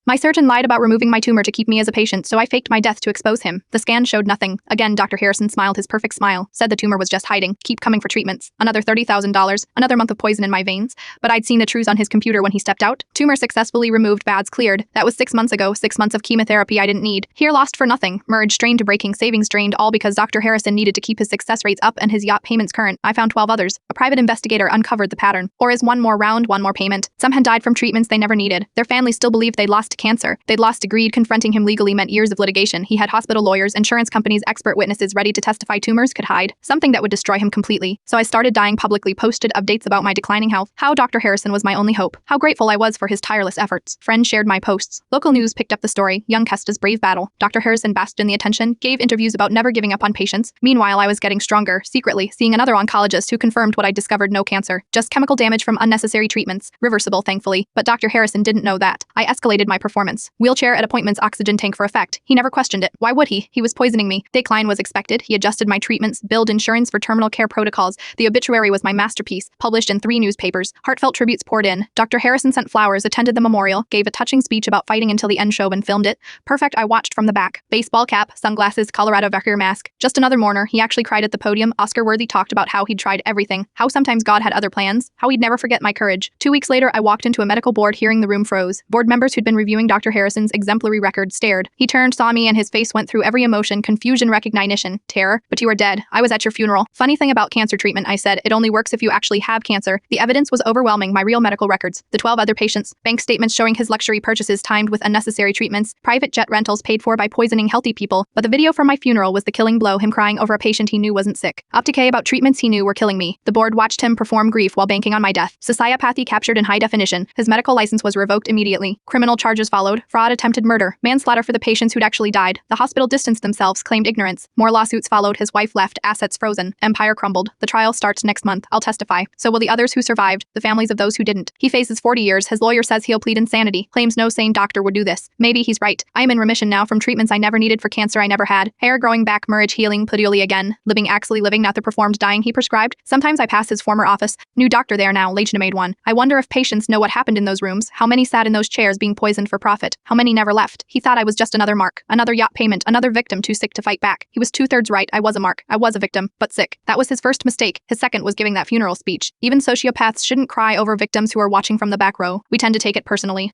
My surgeon lied about removing my tumor to keep me as a patient, so I faked my death to expose him. The scan showed nothing. Again, Dr. Harrison smiled his perfect smile, said the tumor was just hiding. Keep coming for treatments. Another $30,000, another month of poison in my veins. But I'd seen the truths on his computer when he stepped out. Tumor successfully removed, bads cleared. That was 6 months ago, 6 months of chemotherapy I didn't need. Here lost for nothing. Merge strained to breaking, savings drained, all because Dr. Harrison needed to keep his success rates up and his yacht payments current. I found 12 others. A private investigator uncovered the pattern. Or is one more round, one more payment. Some had died from treatments they never needed. Their families still believed they'd lost to cancer. They'd lost to greed. Confronting him legally meant years of litigation. He had hospital lawyers, insurance companies, expert witnesses ready to testify tumors could hide. Something that would destroy him completely. So I started dying publicly, posted updates about my declining health. How Dr. Harrison was my only hope. How grateful I was for his tireless efforts. Friends shared my posts. Local news picked up the story. Young Kesta's brave battle. Dr. Harrison basked in the attention, gave interviews about never giving up on patients. Meanwhile, I was getting stronger, secretly, seeing another oncologist who confirmed what I discovered: no cancer. Just chemical damage from unnecessary treatments. Reversible, thankfully. But Dr. Harrison didn't know that. I escalated my performance. Wheelchair at appointments, oxygen tank for effect. He never questioned it. Why would he? He was poisoning me. Decline was expected. He adjusted my treatments, billed insurance for terminal care protocols. The obituary was my masterpiece, published in 3 newspapers. Heartfelt tributes poured in. Dr. Harrison sent flowers, attended the memorial, gave a touching speech about fighting until the end show and filmed it. Perfect, I watched from the back. Baseball cap, sunglasses, Colorado Vaquer mask. Just another mourner. He actually cried at the podium. Oscar-worthy talked about how he'd tried everything, how sometimes God had other plans, how he'd never forget my courage. 2 weeks later, I walked into a medical board hearing. The room froze. Board members who'd been reviewing Dr. Harrison's exemplary record stared. He turned, saw me, and his face went through every emotion: confusion, recognition, terror. But you are dead. I was at your funeral. Funny thing about cancer treatment, I said, it only works if you actually have cancer. The evidence was overwhelming. My real medical records, the 12 other patients, bank statements showing his luxury purchases timed with unnecessary treatments, private jet rentals paid for by poisoning healthy people. But the video from my funeral was the killing blow: him crying over a patient he knew wasn't sick. Opticay about treatments he knew were killing me. The board watched him perform grief while banking on my death. Sociopathy captured in high definition. His medical license was revoked immediately. Criminal charges followed. Fraud, attempted murder, manslaughter for the patients who'd actually died. The hospital distanced themselves, claimed ignorance. More lawsuits followed. His wife left, assets frozen. Empire crumbled. The trial starts next month. I'll testify. So will the others who survived, the families of those who didn't. He faces 40 years. His lawyer says he'll plead insanity. Claims no sane doctor would do this. Maybe he's right. I am in remission now from treatments I never needed for cancer I never had. Hair growing back, marriage healing, plurially again. Living, actually living, not the performed dying he prescribed. Sometimes I pass his former office. New doctor there now, legitimate one. I wonder if patients know what happened in those rooms. How many sat in those chairs being poisoned for profit? How many never left? He thought I was just another mark. Another yacht payment. Another victim too sick to fight back. He was 2/3 right. I was a mark. I was a victim, but sick. That was his first mistake. His second was giving that funeral speech. Even sociopaths shouldn't cry over victims who are watching from the back row. We tend to take it personally.